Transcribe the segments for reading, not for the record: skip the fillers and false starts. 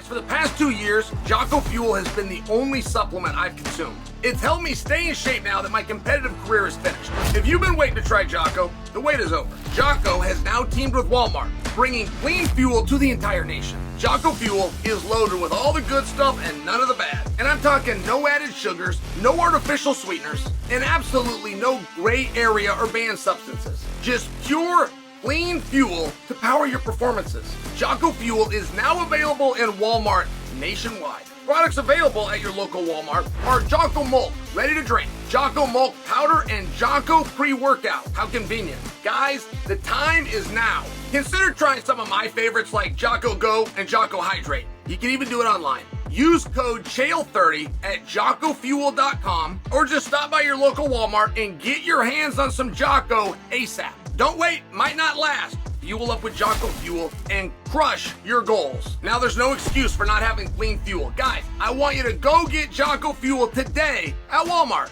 For the past 2 years, Jocko Fuel has been the only supplement I've consumed. It's helped me stay in shape now that my competitive career is finished. If you've been waiting to try Jocko, the wait is over. Jocko has now teamed with Walmart, bringing clean fuel to the entire nation. Jocko Fuel is loaded with all the good stuff and none of the bad. And I'm talking no added sugars, no artificial sweeteners, and absolutely no gray area or banned substances. Just pure, clean fuel to power your performances. Jocko Fuel is now available in Walmart nationwide. Products available at your local Walmart are Jocko Malt, ready to drink, Jocko Malt powder, and Jocko pre-workout. How convenient. Guys, the time is now. Consider trying some of my favorites like Jocko Go and Jocko Hydrate. You can even do it online. Use code Chael30 at JockoFuel.com or just stop by your local Walmart and get your hands on some Jocko ASAP. Don't wait, might not last. Fuel up with Jocko Fuel and crush your goals. Now there's no excuse for not having clean fuel. Guys, I want you to go get Jocko Fuel today at Walmart.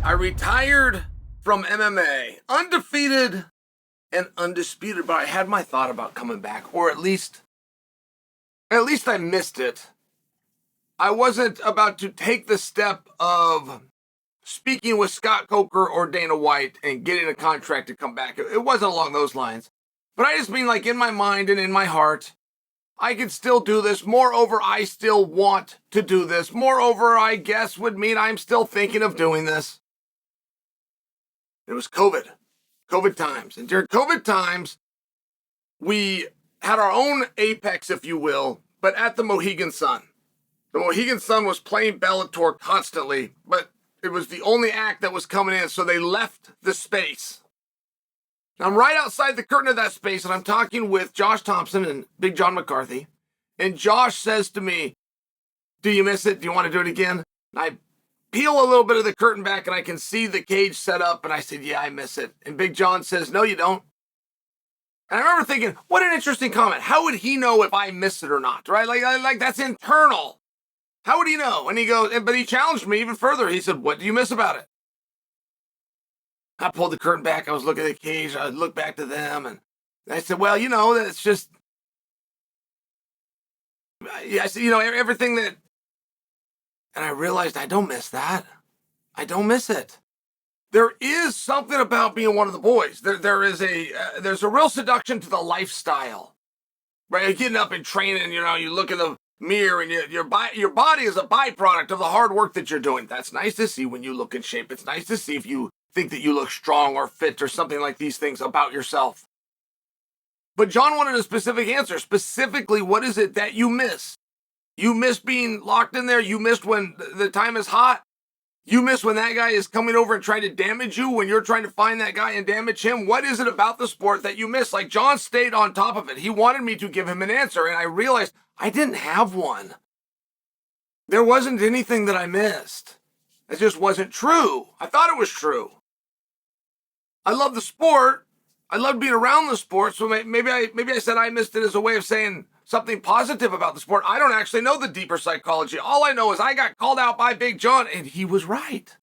I retired from MMA, undefeated and undisputed, but I had my thought about coming back, or at least I missed it. I wasn't about to take the step of speaking with Scott Coker or Dana White and getting a contract to come back. It wasn't along those lines. But I just mean, like, in my mind and in my heart, I could still do this. Moreover, I still want to do this. Moreover, I guess would mean I'm still thinking of doing this. It was COVID times. And during COVID times, we had our own apex, if you will, but at the Mohegan Sun. The Mohegan Sun was playing Bellator constantly, but it was the only act that was coming in, so they left the space. I'm right outside the curtain of that space, and I'm talking with Josh Thompson and Big John McCarthy. And Josh says to me, "Do you miss it? Do you want to do it again?" And I peel a little bit of the curtain back, and I can see the cage set up, and I said, "Yeah, I miss it." And Big John says, "No, you don't." And I remember thinking, what an interesting comment. How would he know if I miss it or not, right? Like that's internal. How would he know? And he goes, but he challenged me even further. He said, "What do you miss about it?" I pulled the curtain back. I was looking at the cage. I looked back to them, and I said, "Well, that's just," I said, everything that, and I realized I don't miss that. I don't miss it. There is something about being one of the boys. There's a real seduction to the lifestyle, right? Getting up and training, you look in the mirror and your body is a byproduct of the hard work that you're doing. That's nice to see when you look in shape. It's nice to see if you think that you look strong or fit or something like these things about yourself. But John wanted a specific answer. Specifically, what is it that you miss? You miss being locked in there. You missed when the time is hot. You miss when that guy is coming over and trying to damage you, when you're trying to find that guy and damage him. What is it about the sport that you miss? Like, John stayed on top of it. He wanted me to give him an answer, and I realized I didn't have one. There wasn't anything that I missed. It just wasn't true. I thought it was true. I love the sport. I love being around the sport. So maybe I said I missed it as a way of saying something positive about the sport. I don't actually know the deeper psychology. All I know is I got called out by Big John, and he was right.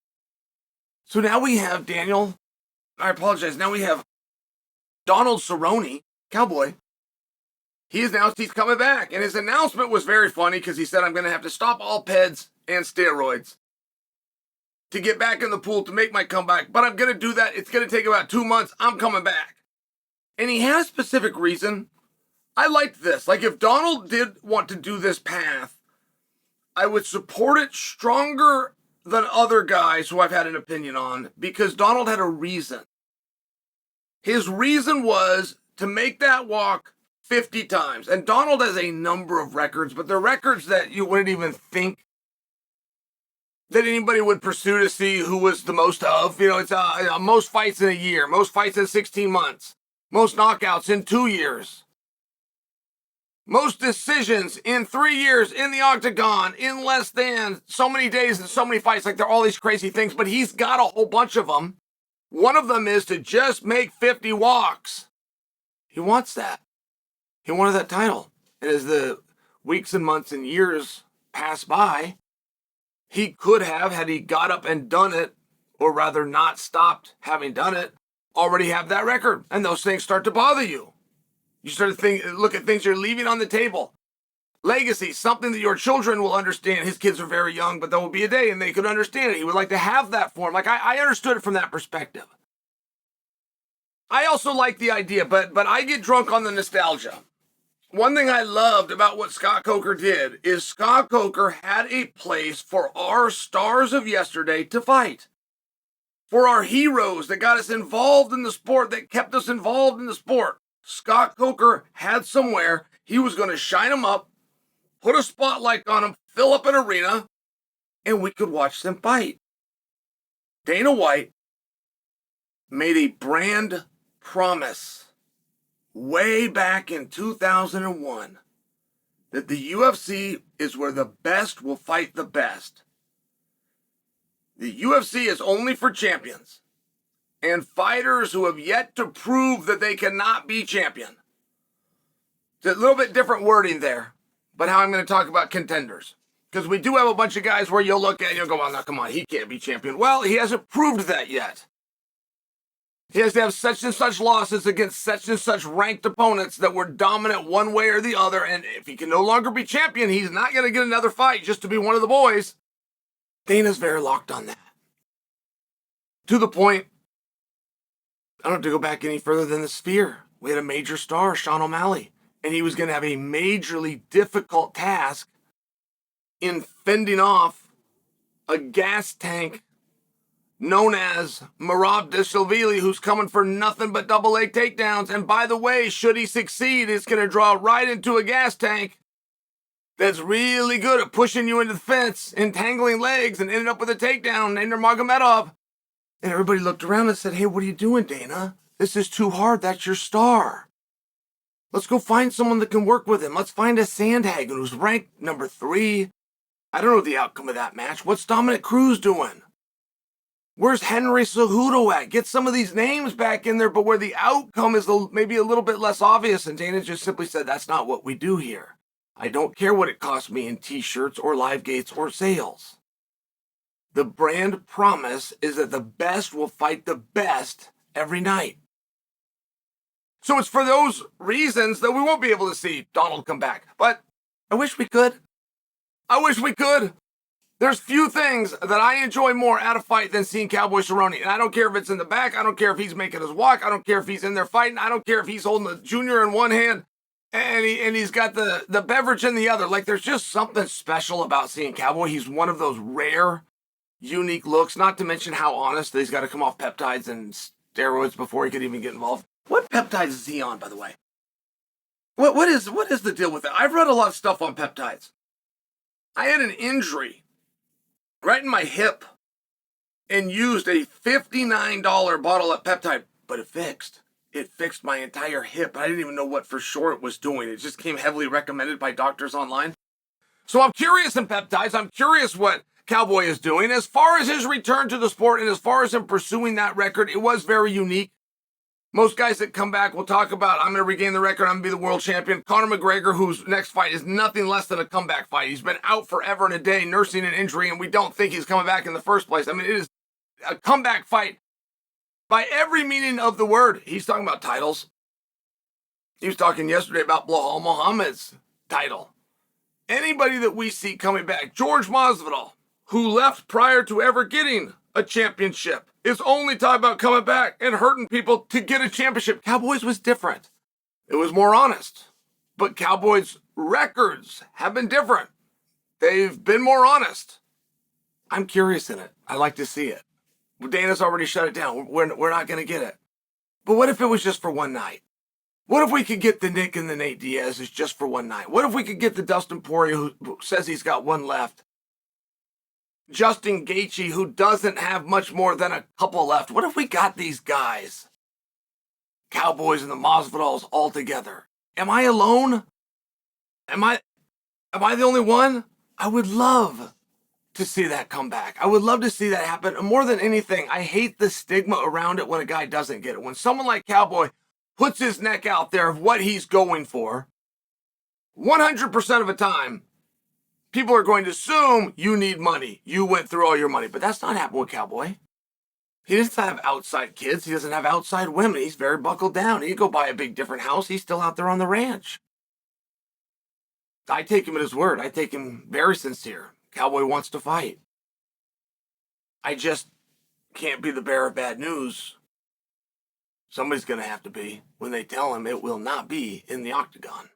So now we have now we have Donald Cerrone, Cowboy. He announced he's coming back, and his announcement was very funny because he said, "I'm going to have to stop all PEDs and steroids to get back in the pool to make my comeback, but I'm going to do that. It's going to take about 2 months. I'm coming back." And he had a specific reason. I liked this. Like, if Donald did want to do this path, I would support it stronger than other guys who I've had an opinion on, because Donald had a reason. His reason was to make that walk 50 times. And Donald has a number of records, but they're records that you wouldn't even think that anybody would pursue to see who was the most of. It's most fights in a year, most fights in 16 months, most knockouts in 2 years, most decisions in 3 years in the octagon in less than so many days and so many fights. Like, there are all these crazy things, but he's got a whole bunch of them. One of them is to just make 50 walks. He wants that. He wanted that title. And as the weeks and months and years pass by, he could have, had he got up and done it, or rather not stopped having done it, already have that record. And those things start to bother you. You start to look at things you're leaving on the table. legacy, something that your children will understand. His kids are very young, but there will be a day and they could understand it. He would like to have that for him. Like, I understood it from that perspective. I also like the idea, but I get drunk on the nostalgia. One thing I loved about what Scott Coker did is Scott Coker had a place for our stars of yesterday to fight. For our heroes that got us involved in the sport, that kept us involved in the sport. Scott Coker had somewhere he was going to shine them up, put a spotlight on them, fill up an arena, and we could watch them fight. Dana White made a brand promise way back in 2001 that the UFC is where the best will fight the best. The UFC is only for champions and fighters who have yet to prove that they cannot be champion. It's a little bit different wording there, but how I'm going to talk about contenders. Because we do have a bunch of guys where you'll look at and you'll go, well, no, come on, he can't be champion. Well, he hasn't proved that yet. He has to have such and such losses against such and such ranked opponents that were dominant one way or the other. And if he can no longer be champion, he's not going to get another fight just to be one of the boys. Dana's very locked on that. To the point, I don't have to go back any further than the Sphere. We had a major star, Sean O'Malley, and he was going to have a majorly difficult task in fending off a gas tank known as Merab Dashilvili, who's coming for nothing but double-leg takedowns. And by the way, should he succeed, it's going to draw right into a gas tank that's really good at pushing you into the fence, entangling legs, and ended up with a takedown named Magomedov. And everybody looked around and said, hey, what are you doing, Dana? This is too hard. That's your star. Let's go find someone that can work with him. Let's find a Sandhagen who's ranked number 3. I don't know the outcome of that match. What's Dominic Cruz doing? Where's Henry Cejudo at? Get some of these names back in there, but where the outcome is maybe a little bit less obvious. And Dana just simply said, that's not what we do here. I don't care what it costs me in t-shirts or live gates or sales. The brand promise is that the best will fight the best every night. So it's for those reasons that we won't be able to see Donald come back. But I wish we could. I wish we could. There's few things that I enjoy more at a fight than seeing Cowboy Cerrone. And I don't care if it's in the back. I don't care if he's making us walk. I don't care if he's in there fighting. I don't care if he's holding the junior in one hand and he's got the beverage in the other. Like, there's just something special about seeing Cowboy. He's one of those rare, unique looks, not to mention how honest that he's got to come off peptides and steroids before he could even get involved. What peptides is he on, by the way? What is the deal with that? I've read a lot of stuff on peptides. I had an injury right in my hip and used a $59 bottle of peptide, but it fixed. It fixed my entire hip. I didn't even know what for sure it was doing. It just came heavily recommended by doctors online. So I'm curious in peptides. I'm curious what Cowboy is doing. As far as his return to the sport and as far as him pursuing that record, it was very unique. Most guys that come back will talk about, I'm going to regain the record, I'm going to be the world champion. Conor McGregor, whose next fight is nothing less than a comeback fight. He's been out forever and a day nursing an injury, and we don't think he's coming back in the first place. I mean, it is a comeback fight by every meaning of the word. He's talking about titles. He was talking yesterday about Belal Muhammad's title. Anybody that we see coming back, George Masvidal, who left prior to ever getting a championship, is only talking about coming back and hurting people to get a championship. Cowboys was different. It was more honest. But Cowboys' records have been different. They've been more honest. I'm curious in it. I like to see it. Dana's already shut it down. We're not going to get it. But what if it was just for one night? What if we could get the Nick and the Nate Diaz's just for one night? What if we could get the Dustin Poirier who says he's got one left? Justin Gaethje, who doesn't have much more than a couple left. What if we got these guys? Cowboys and the Masvidals all together. Am I alone? Am I the only one? I would love to see that come back. I would love to see that happen. And more than anything, I hate the stigma around it when a guy doesn't get it. When someone like Cowboy puts his neck out there of what he's going for, 100% of the time, people are going to assume you need money. You went through all your money. But that's not happening with Cowboy. He doesn't have outside kids. He doesn't have outside women. He's very buckled down. He could go buy a big different house. He's still out there on the ranch. I take him at his word. I take him very sincere. Cowboy wants to fight. I just can't be the bearer of bad news. Somebody's going to have to be when they tell him it will not be in the octagon.